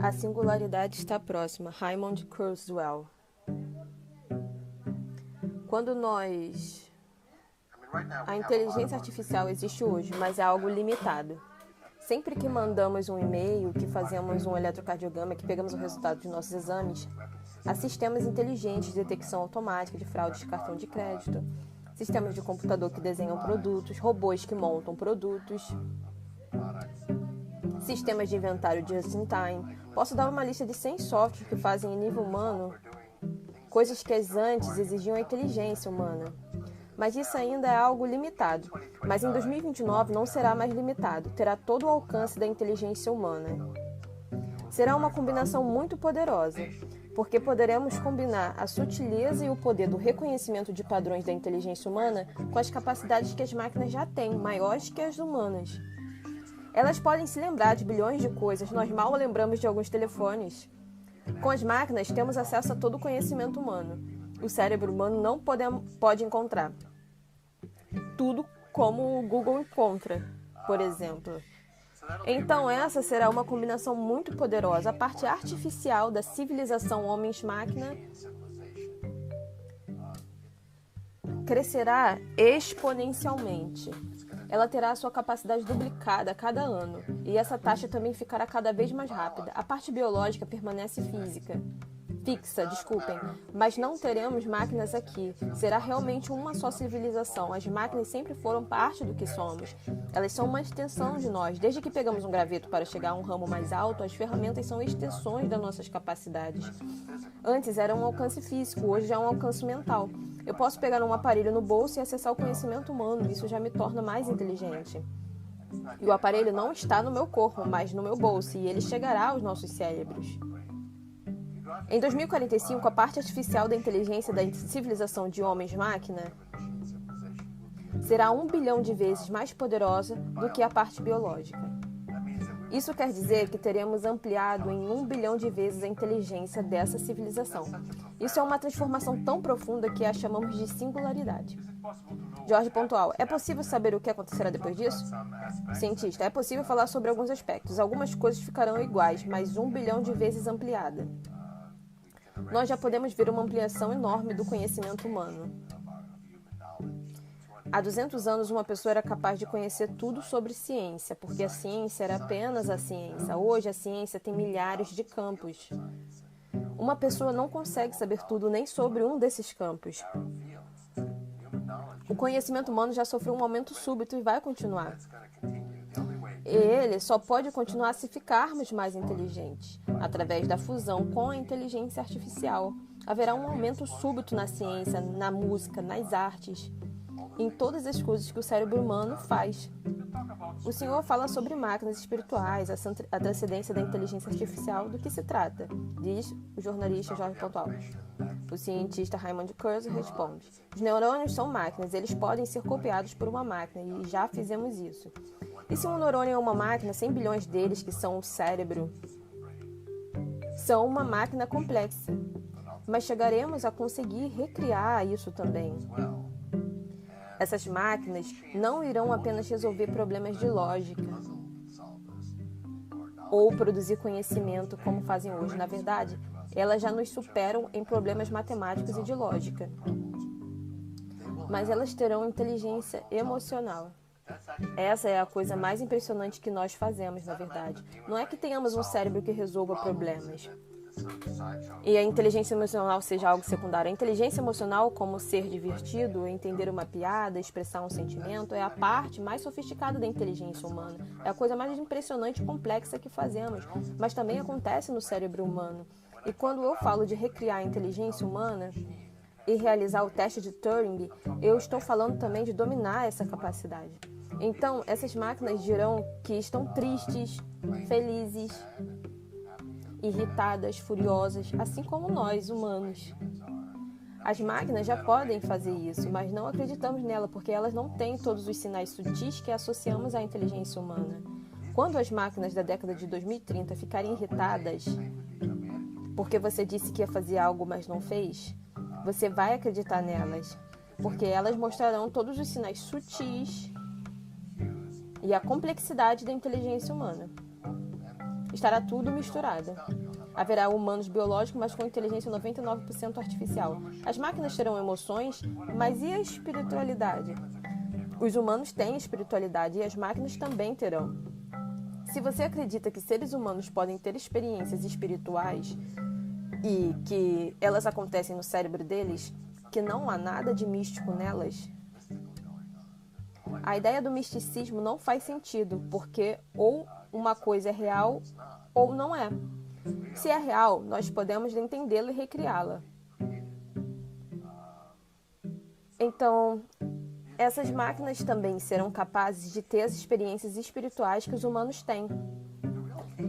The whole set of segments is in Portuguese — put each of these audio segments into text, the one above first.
A singularidade está próxima. Raymond Kurzweil. Quando A inteligência artificial existe hoje, mas é algo limitado. Sempre que mandamos um e-mail, que fazemos um eletrocardiograma, que pegamos o resultado de nossos exames, há sistemas inteligentes de detecção automática de fraudes de cartão de crédito, sistemas de computador que desenham produtos, robôs que montam produtos, sistemas de inventário just-in-time. Posso dar uma lista de 100 softwares que fazem em nível humano coisas que antes exigiam a inteligência humana. Mas isso ainda é algo limitado. Mas em 2029 não será mais limitado, terá todo o alcance da inteligência humana. Será uma combinação muito poderosa, porque poderemos combinar a sutileza e o poder do reconhecimento de padrões da inteligência humana com as capacidades que as máquinas já têm, maiores que as humanas. Elas podem se lembrar de bilhões de coisas, nós mal lembramos de alguns telefones. Com as máquinas, temos acesso a todo o conhecimento humano. O cérebro humano não pode encontrar tudo como o Google encontra, por exemplo. Então essa será uma combinação muito poderosa. A parte artificial da civilização homens-máquina crescerá exponencialmente. Ela terá a sua capacidade duplicada a cada ano, e essa taxa também ficará cada vez mais rápida. A parte biológica permanece fixa, mas não teremos máquinas aqui. Será realmente uma só civilização. As máquinas sempre foram parte do que somos. Elas são uma extensão de nós. Desde que pegamos um graveto para chegar a um ramo mais alto, as ferramentas são extensões das nossas capacidades. Antes era um alcance físico, hoje é um alcance mental. Eu posso pegar um aparelho no bolso e acessar o conhecimento humano. Isso já me torna mais inteligente. E o aparelho não está no meu corpo, mas no meu bolso, e ele chegará aos nossos cérebros. Em 2045, a parte artificial da inteligência da civilização de homens-máquina será 1 bilhão de vezes mais poderosa do que a parte biológica. Isso quer dizer que teremos ampliado em 1 bilhão de vezes a inteligência dessa civilização. Isso é uma transformação tão profunda que a chamamos de singularidade. Jorge Pontual, é possível saber o que acontecerá depois disso? Cientista, é possível falar sobre alguns aspectos. Algumas coisas ficarão iguais, mas 1 bilhão de vezes ampliada. Nós já podemos ver uma ampliação enorme do conhecimento humano. Há 200 anos, uma pessoa era capaz de conhecer tudo sobre ciência, porque a ciência era apenas a ciência. Hoje, a ciência tem milhares de campos. Uma pessoa não consegue saber tudo nem sobre um desses campos. O conhecimento humano já sofreu um aumento súbito e vai continuar. E ele só pode continuar se ficarmos mais inteligentes, através da fusão com a inteligência artificial. Haverá um aumento súbito na ciência, na música, nas artes, em todas as coisas que o cérebro humano faz. O senhor fala sobre máquinas espirituais, a transcendência da inteligência artificial. Do que se trata? Diz o jornalista Jorge Pontual. O cientista Raymond Kurzweil responde: os neurônios são máquinas, eles podem ser copiados por uma máquina, e já fizemos isso. E se um neurônio é uma máquina, 100 bilhões deles, que são o cérebro, são uma máquina complexa. Mas chegaremos a conseguir recriar isso também. Essas máquinas não irão apenas resolver problemas de lógica ou produzir conhecimento como fazem hoje. Na verdade, elas já nos superam em problemas matemáticos e de lógica. Mas elas terão inteligência emocional. Essa é a coisa mais impressionante que nós fazemos, na verdade. Não é que tenhamos um cérebro que resolva problemas e a inteligência emocional seja algo secundário. A inteligência emocional, como ser divertido, entender uma piada, expressar um sentimento, é a parte mais sofisticada da inteligência humana. É a coisa mais impressionante e complexa que fazemos, mas também acontece no cérebro humano. E quando eu falo de recriar a inteligência humana e realizar o teste de Turing, eu estou falando também de dominar essa capacidade. Então, essas máquinas dirão que estão tristes, felizes, irritadas, furiosas, assim como nós, humanos. As máquinas já podem fazer isso, mas não acreditamos nela porque elas não têm todos os sinais sutis que associamos à inteligência humana. Quando as máquinas da década de 2030 ficarem irritadas porque você disse que ia fazer algo, mas não fez, você vai acreditar nelas, porque elas mostrarão todos os sinais sutis e a complexidade da inteligência humana. estará tudo misturado. Haverá humanos biológicos, mas com inteligência 99% artificial. As máquinas terão emoções, mas e a espiritualidade? Os humanos têm espiritualidade e as máquinas também terão. Se você acredita que seres humanos podem ter experiências espirituais e que elas acontecem no cérebro deles, que não há nada de místico nelas, a ideia do misticismo não faz sentido, porque ou uma coisa é real ou não é. Se é real, nós podemos entendê-la e recriá-la. Então, essas máquinas também serão capazes de ter as experiências espirituais que os humanos têm.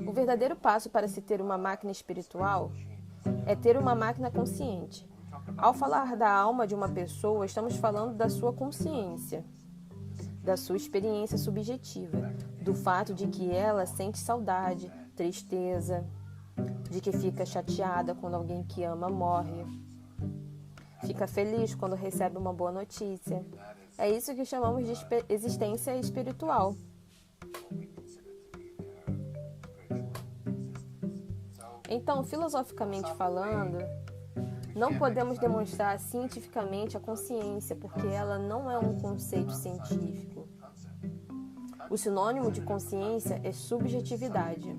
O verdadeiro passo para se ter uma máquina espiritual é ter uma máquina consciente. Ao falar da alma de uma pessoa, estamos falando da sua consciência, da sua experiência subjetiva, do fato de que ela sente saudade, tristeza, de que fica chateada quando alguém que ama morre, fica feliz quando recebe uma boa notícia. É isso que chamamos de existência espiritual. Então, filosoficamente falando, não podemos demonstrar cientificamente a consciência, porque ela não é um conceito científico. O sinônimo de consciência é subjetividade.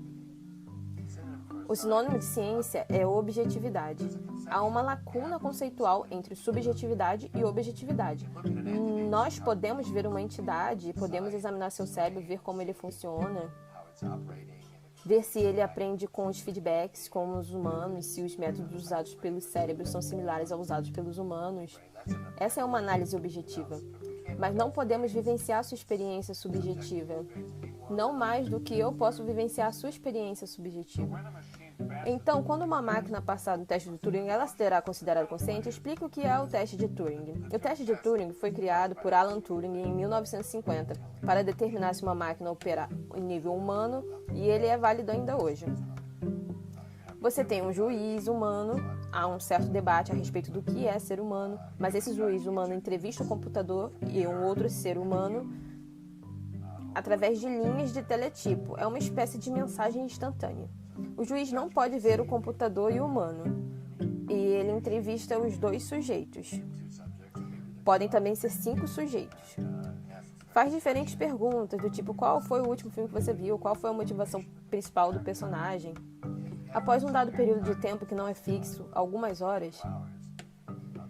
O sinônimo de ciência é objetividade. Há uma lacuna conceitual entre subjetividade e objetividade. Nós podemos ver uma entidade, podemos examinar seu cérebro, ver como ele funciona, ver se ele aprende com os feedbacks como os humanos, se os métodos usados pelos cérebros são similares aos usados pelos humanos. Essa é uma análise objetiva. Mas não podemos vivenciar sua experiência subjetiva. Não mais do que eu posso vivenciar sua experiência subjetiva. Então, quando uma máquina passar no teste de Turing, ela será considerada consciente. Explique o que é o teste de Turing. O teste de Turing foi criado por Alan Turing em 1950 para determinar se uma máquina opera em nível humano, e ele é válido ainda hoje. Você tem um juiz humano, há um certo debate a respeito do que é ser humano, mas esse juiz humano entrevista o computador e um outro ser humano através de linhas de teletipo. É uma espécie de mensagem instantânea. O juiz não pode ver o computador e o humano, e ele entrevista os dois sujeitos. Podem também ser 5 sujeitos. Faz diferentes perguntas, do tipo: qual foi o último filme que você viu? Qual foi a motivação principal do personagem? Após um dado período de tempo que não é fixo, algumas horas,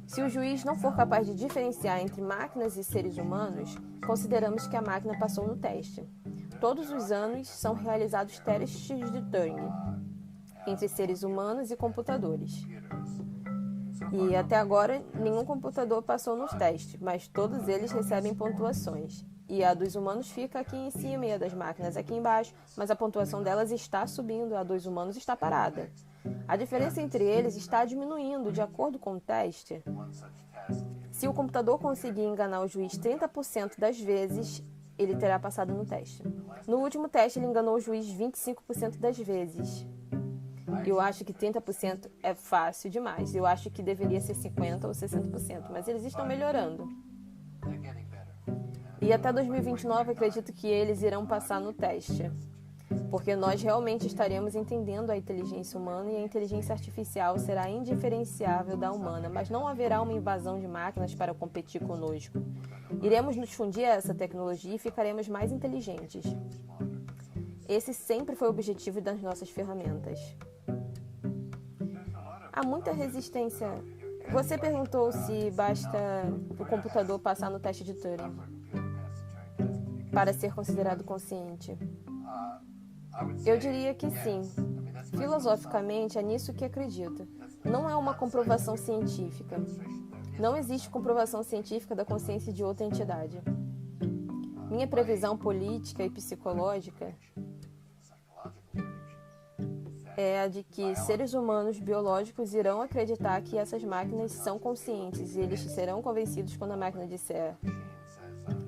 se o juiz não for capaz de diferenciar entre máquinas e seres humanos, consideramos que a máquina passou no teste. Todos os anos são realizados testes de Turing entre seres humanos e computadores. E até agora, nenhum computador passou nos testes, mas todos eles recebem pontuações. E a dos humanos fica aqui em cima e a das máquinas aqui embaixo, mas a pontuação delas está subindo, a dos humanos está parada. A diferença entre eles está diminuindo de acordo com o teste. Se o computador conseguir enganar o juiz 30% das vezes, ele terá passado no teste. No último teste, ele enganou o juiz 25% das vezes. Eu acho que 30% é fácil demais. Eu acho que deveria ser 50% ou 60%, mas eles estão melhorando. E até 2029, acredito que eles irão passar no teste, porque nós realmente estaremos entendendo a inteligência humana e a inteligência artificial será indiferenciável da humana, mas não haverá uma invasão de máquinas para competir conosco. Iremos nos fundir a essa tecnologia e ficaremos mais inteligentes. Esse sempre foi o objetivo das nossas ferramentas. Há muita resistência. Você perguntou se basta o computador passar no teste de Turing para ser considerado consciente. Eu diria que sim. Filosoficamente, é nisso que acredito. Não é uma comprovação científica. Não existe comprovação científica da consciência de outra entidade. Minha previsão política e psicológica é a de que seres humanos biológicos irão acreditar que essas máquinas são conscientes e eles serão convencidos quando a máquina disser: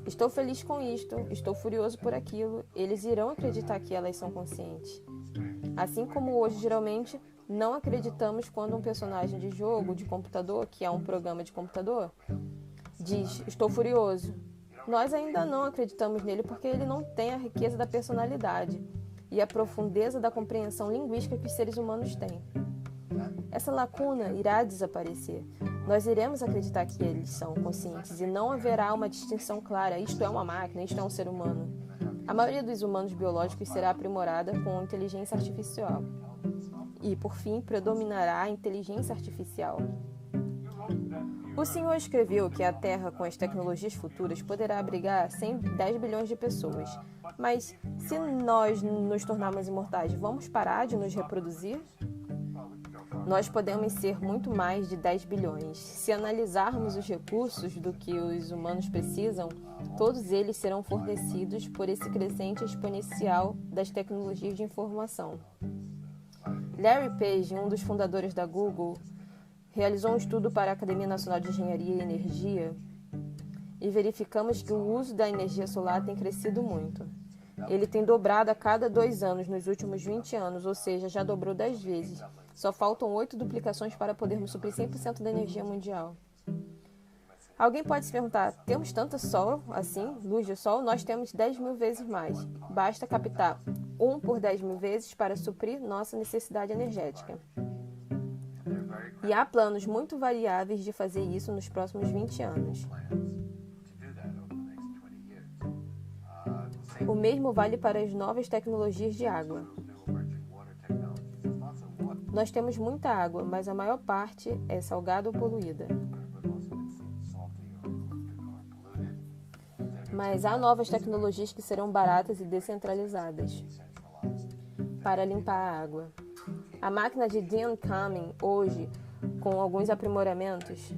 estou feliz com isto, estou furioso por aquilo, eles irão acreditar que elas são conscientes. Assim como hoje, geralmente, não acreditamos quando um personagem de jogo, de computador, que é um programa de computador, diz: estou furioso. Nós ainda não acreditamos nele porque ele não tem a riqueza da personalidade. e a profundeza da compreensão linguística que os seres humanos têm. Essa lacuna irá desaparecer. Nós iremos acreditar que eles são conscientes e não haverá uma distinção clara. Isto é uma máquina, isto é um ser humano. A maioria dos humanos biológicos será aprimorada com inteligência artificial. E, por fim, predominará a inteligência artificial. O senhor escreveu que a Terra, com as tecnologias futuras, poderá abrigar 10 bilhões de pessoas. Mas, se nós nos tornarmos imortais, vamos parar de nos reproduzir? Nós podemos ser muito mais de 10 bilhões. Se analisarmos os recursos do que os humanos precisam, todos eles serão fornecidos por esse crescente exponencial das tecnologias de informação. Larry Page, um dos fundadores da Google, realizou um estudo para a Academia Nacional de Engenharia e Energia e verificamos que o uso da energia solar tem crescido muito. Ele tem dobrado a cada 2 anos nos últimos 20 anos, ou seja, já dobrou 10 vezes. Só faltam 8 duplicações para podermos suprir 100% da energia mundial. Alguém pode se perguntar, temos tanto sol assim, luz de sol? Nós temos 10 mil vezes mais. Basta captar 1 por 10 mil vezes para suprir nossa necessidade energética. E há planos muito variáveis de fazer isso nos próximos 20 anos. O mesmo vale para as novas tecnologias de água. Nós temos muita água, mas a maior parte é salgada ou poluída. Mas há novas tecnologias que serão baratas e descentralizadas para limpar a água. A máquina de Dean Cumming, hoje, com alguns aprimoramentos,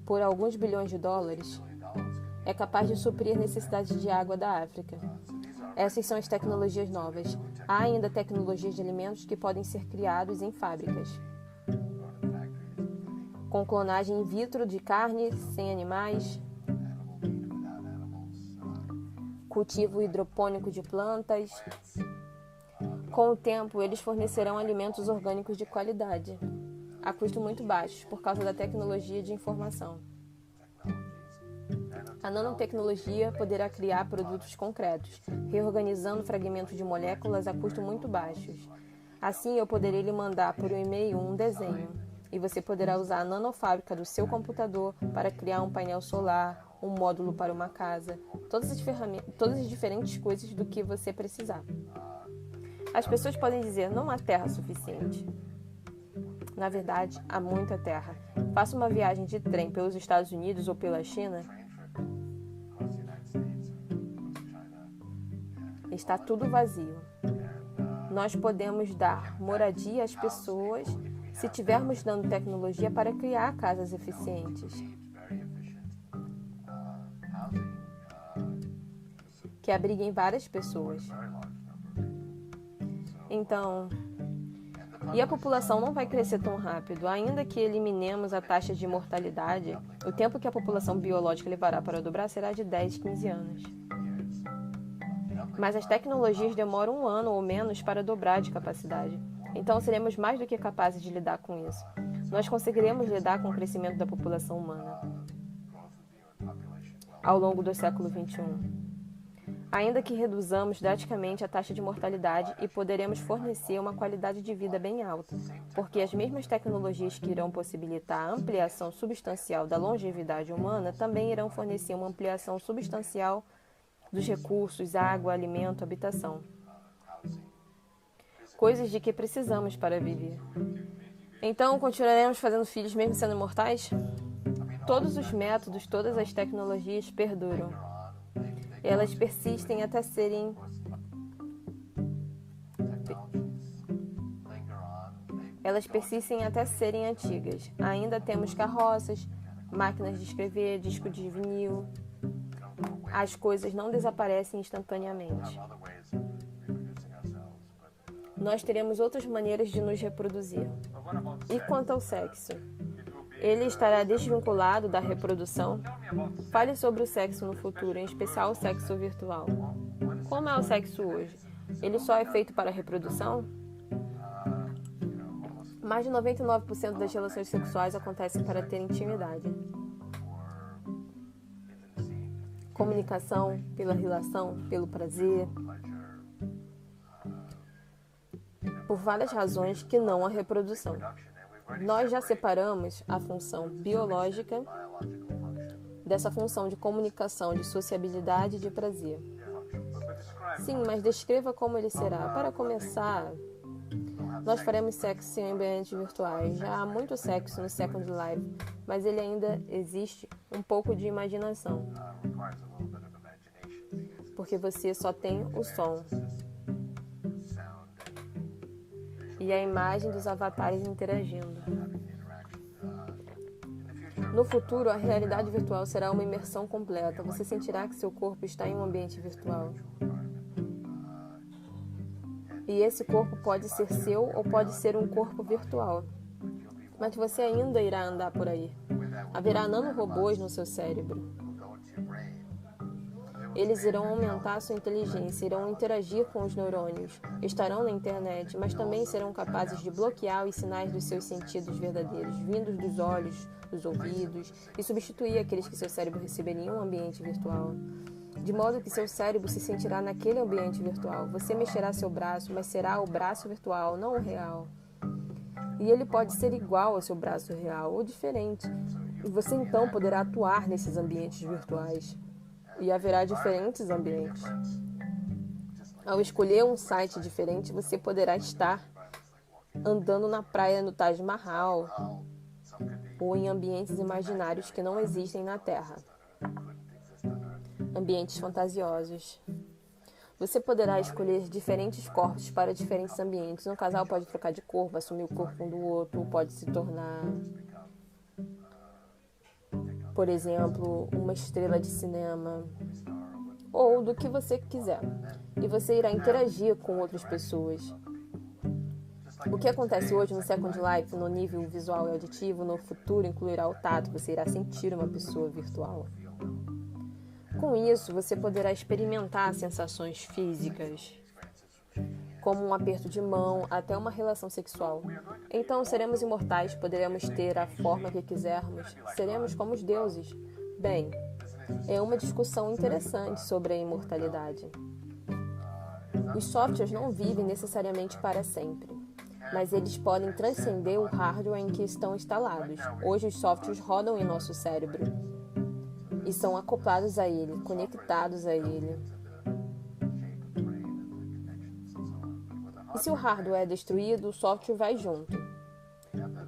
por alguns bilhões de dólares, é capaz de suprir necessidades de água da África. Essas são as tecnologias novas. Há ainda tecnologias de alimentos que podem ser criados em fábricas, com clonagem in vitro de carne sem animais, cultivo hidropônico de plantas. Com o tempo, eles fornecerão alimentos orgânicos de qualidade, a custo muito baixo, por causa da tecnologia de informação. A nanotecnologia poderá criar produtos concretos, reorganizando fragmentos de moléculas a custo muito baixos. Assim, eu poderei lhe mandar por um e-mail um desenho, e você poderá usar a nanofábrica do seu computador para criar um painel solar, um módulo para uma casa, todas as diferentes coisas do que você precisar. As pessoas podem dizer, não há terra suficiente. Na verdade, há muita terra. Faça uma viagem de trem pelos Estados Unidos ou pela China, está tudo vazio. Nós podemos dar moradia às pessoas se tivermos dando tecnologia para criar casas eficientes, que abriguem várias pessoas. Então, e a população não vai crescer tão rápido. Ainda que eliminemos a taxa de mortalidade, o tempo que a população biológica levará para dobrar será de 10, 15 anos. Mas as tecnologias demoram 1 ano ou menos para dobrar de capacidade. Então, seremos mais do que capazes de lidar com isso. Nós conseguiremos lidar com o crescimento da população humana ao longo do século XXI. Ainda que reduzamos drasticamente a taxa de mortalidade e poderemos fornecer uma qualidade de vida bem alta, porque as mesmas tecnologias que irão possibilitar a ampliação substancial da longevidade humana também irão fornecer uma ampliação substancial dos recursos, água, alimento, habitação. Coisas de que precisamos para viver. Então, continuaremos fazendo filhos mesmo sendo imortais? Todos os métodos, todas as tecnologias perduram. Elas persistem até serem antigas. Ainda temos carroças, máquinas de escrever, disco de vinil. As coisas não desaparecem instantaneamente. Nós teremos outras maneiras de nos reproduzir. E quanto ao sexo? Ele estará desvinculado da reprodução? Fale sobre o sexo no futuro, em especial o sexo virtual. Como é o sexo hoje? Ele só é feito para a reprodução? Mais de 99% das relações sexuais acontecem para ter intimidade. comunicação, pela relação, pelo prazer, por várias razões que não a reprodução. Nós já separamos a função biológica dessa função de comunicação, de sociabilidade e de prazer. Sim, mas descreva como ele será. Para começar, nós faremos sexo em ambientes virtuais. Já há muito sexo no Second Life, mas ele ainda existe um pouco de imaginação. Porque você só tem o som e a imagem dos avatares interagindo. No futuro, a realidade virtual será uma imersão completa. Você sentirá que seu corpo está em um ambiente virtual. E esse corpo pode ser seu ou pode ser um corpo virtual. Mas você ainda irá andar por aí. Haverá nanorobôs no seu cérebro. Eles irão aumentar sua inteligência, irão interagir com os neurônios, estarão na internet, mas também serão capazes de bloquear os sinais dos seus sentidos verdadeiros, vindos dos olhos, dos ouvidos, e substituir aqueles que seu cérebro receberia em um ambiente virtual. De modo que seu cérebro se sentirá naquele ambiente virtual. Você mexerá seu braço, mas será o braço virtual, não o real. E ele pode ser igual ao seu braço real ou diferente. E você então poderá atuar nesses ambientes virtuais. E haverá diferentes ambientes. Ao escolher um site diferente, você poderá estar andando na praia no Taj Mahal ou em ambientes imaginários que não existem na Terra. Ambientes fantasiosos. Você poderá escolher diferentes corpos para diferentes ambientes. Um casal pode trocar de corpo, assumir o corpo um do outro, ou pode se tornar, por exemplo, uma estrela de cinema, ou do que você quiser. E você irá interagir com outras pessoas. O que acontece hoje no Second Life, no nível visual e auditivo, no futuro incluirá o tato. Você irá sentir uma pessoa virtual. Com isso, você poderá experimentar sensações físicas, como um aperto de mão, até uma relação sexual. Então, seremos imortais, poderemos ter a forma que quisermos, seremos como os deuses. Bem, é uma discussão interessante sobre a imortalidade. Os softwares não vivem necessariamente para sempre, mas eles podem transcender o hardware em que estão instalados. Hoje, os softwares rodam em nosso cérebro e são acoplados a ele, conectados a ele. E se o hardware é destruído, o software vai junto.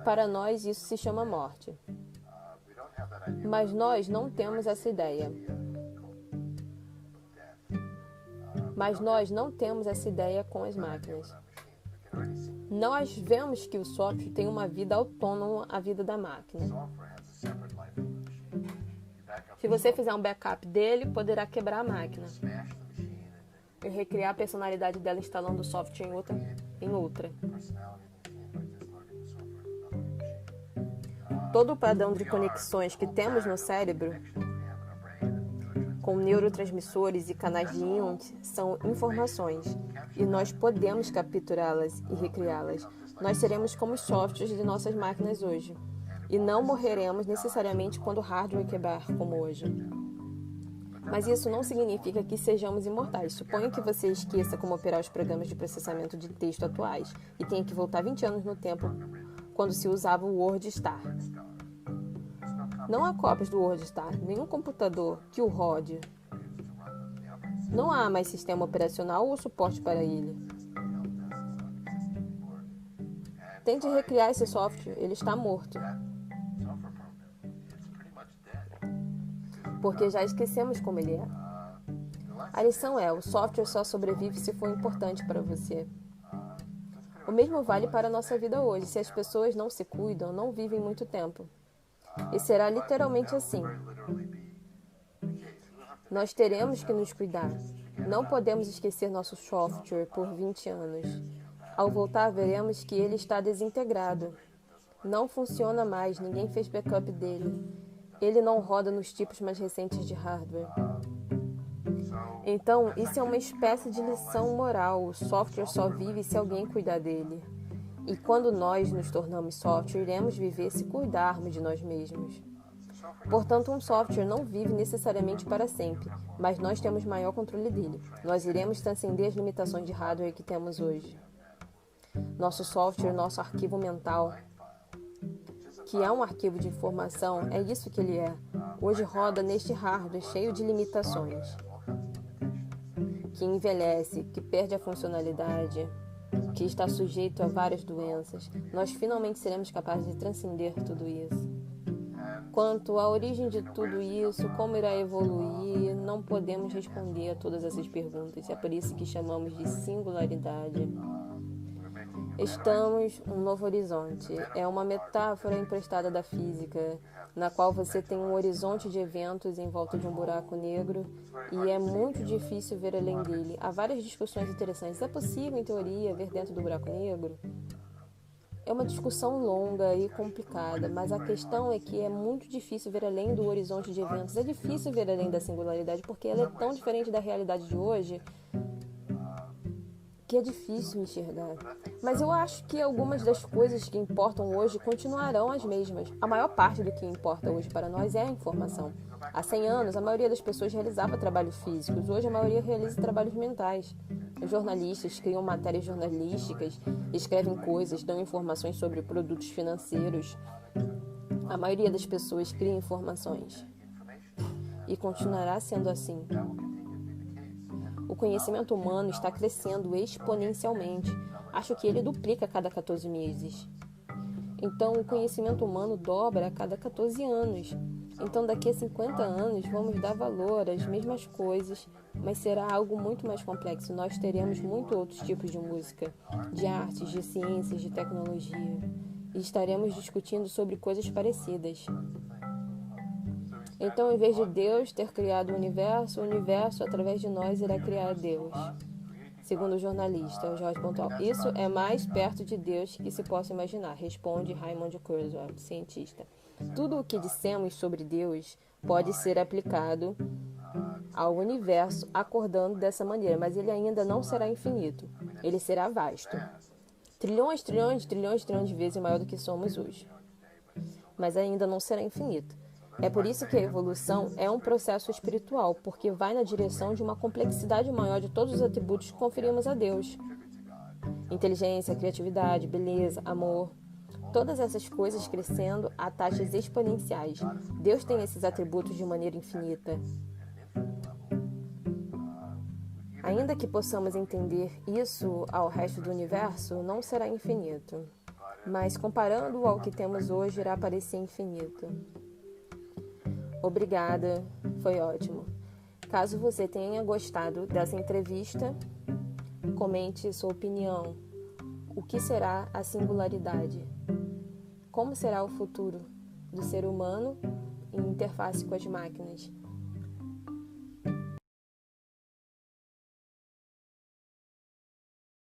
Para nós, isso se chama morte. Mas nós não temos essa ideia. Com as máquinas. Nós vemos que o software tem uma vida autônoma à vida da máquina. Se você fizer um backup dele, poderá quebrar a máquina e recriar a personalidade dela instalando o software em outra. Todo o padrão de conexões que temos no cérebro, com neurotransmissores e canais de íons, são informações, e nós podemos capturá-las e recriá-las. Nós seremos como os softwares de nossas máquinas hoje. E não morreremos necessariamente quando o hardware quebrar, como hoje. Mas isso não significa que sejamos imortais. Suponho que você esqueça como operar os programas de processamento de texto atuais e tenha que voltar 20 anos no tempo, quando se usava o WordStar. Não há cópias do WordStar, nenhum computador que o rode. Não há mais sistema operacional ou suporte para ele. Tente recriar esse software, ele está morto. Porque já esquecemos como ele é. A lição é, o software só sobrevive se for importante para você. O mesmo vale para a nossa vida hoje. Se as pessoas não se cuidam, não vivem muito tempo. E será literalmente assim. Nós teremos que nos cuidar. Não podemos esquecer nosso software por 20 anos. Ao voltar, veremos que ele está desintegrado. Não funciona mais, ninguém fez backup dele. Ele não roda nos tipos mais recentes de hardware. Então, isso é uma espécie de lição moral. O software só vive se alguém cuidar dele. E quando nós nos tornamos software, iremos viver se cuidarmos de nós mesmos. Portanto, um software não vive necessariamente para sempre, mas nós temos maior controle dele. Nós iremos transcender as limitações de hardware que temos hoje. Nosso software, nosso arquivo mental, que é um arquivo de informação, é isso que ele é. Hoje roda neste hardware cheio de limitações, que envelhece, que perde a funcionalidade, que está sujeito a várias doenças. Nós finalmente seremos capazes de transcender tudo isso. Quanto à origem de tudo isso, como irá evoluir, não podemos responder a todas essas perguntas. É por isso que chamamos de singularidade. Estamos um novo horizonte. É uma metáfora emprestada da física, na qual você tem um horizonte de eventos em volta de um buraco negro e é muito difícil ver além dele. Há várias discussões interessantes. É possível, em teoria, ver dentro do buraco negro? É uma discussão longa e complicada, mas a questão é que é muito difícil ver além do horizonte de eventos. É difícil ver além da singularidade, porque ela é tão diferente da realidade de hoje que é difícil enxergar. Mas eu acho que algumas das coisas que importam hoje continuarão as mesmas. A maior parte do que importa hoje para nós é a informação. Há 100 anos, a maioria das pessoas realizava trabalhos físicos. Hoje, a maioria realiza trabalhos mentais. Os jornalistas criam matérias jornalísticas, escrevem coisas, dão informações sobre produtos financeiros. A maioria das pessoas cria informações. E continuará sendo assim. O conhecimento humano está crescendo exponencialmente. Acho que ele duplica a cada 14 meses. Então, o conhecimento humano dobra a cada 14 anos. Então, daqui a 50 anos, vamos dar valor às mesmas coisas, mas será algo muito mais complexo. Nós teremos muitos outros tipos de música, de artes, de ciências, de tecnologia. E estaremos discutindo sobre coisas parecidas. Então, em vez de Deus ter criado o universo, através de nós, irá criar Deus. Segundo o jornalista Jorge Pontual. Isso é mais perto de Deus que se possa imaginar, responde Raymond Kurzweil, cientista. Tudo o que dissemos sobre Deus pode ser aplicado ao universo acordando dessa maneira, mas ele ainda não será infinito. Ele será vasto. Trilhões de vezes maior do que somos hoje. Mas ainda não será infinito. É por isso que a evolução é um processo espiritual, porque vai na direção de uma complexidade maior de todos os atributos que conferimos a Deus. Inteligência, criatividade, beleza, amor. Todas essas coisas crescendo a taxas exponenciais. Deus tem esses atributos de maneira infinita. Ainda que possamos entender isso ao resto do universo, não será infinito. Mas comparando ao que temos hoje, irá parecer infinito. Obrigada, foi ótimo. Caso você tenha gostado dessa entrevista, comente sua opinião. O que será a singularidade? Como será o futuro do ser humano em interface com as máquinas?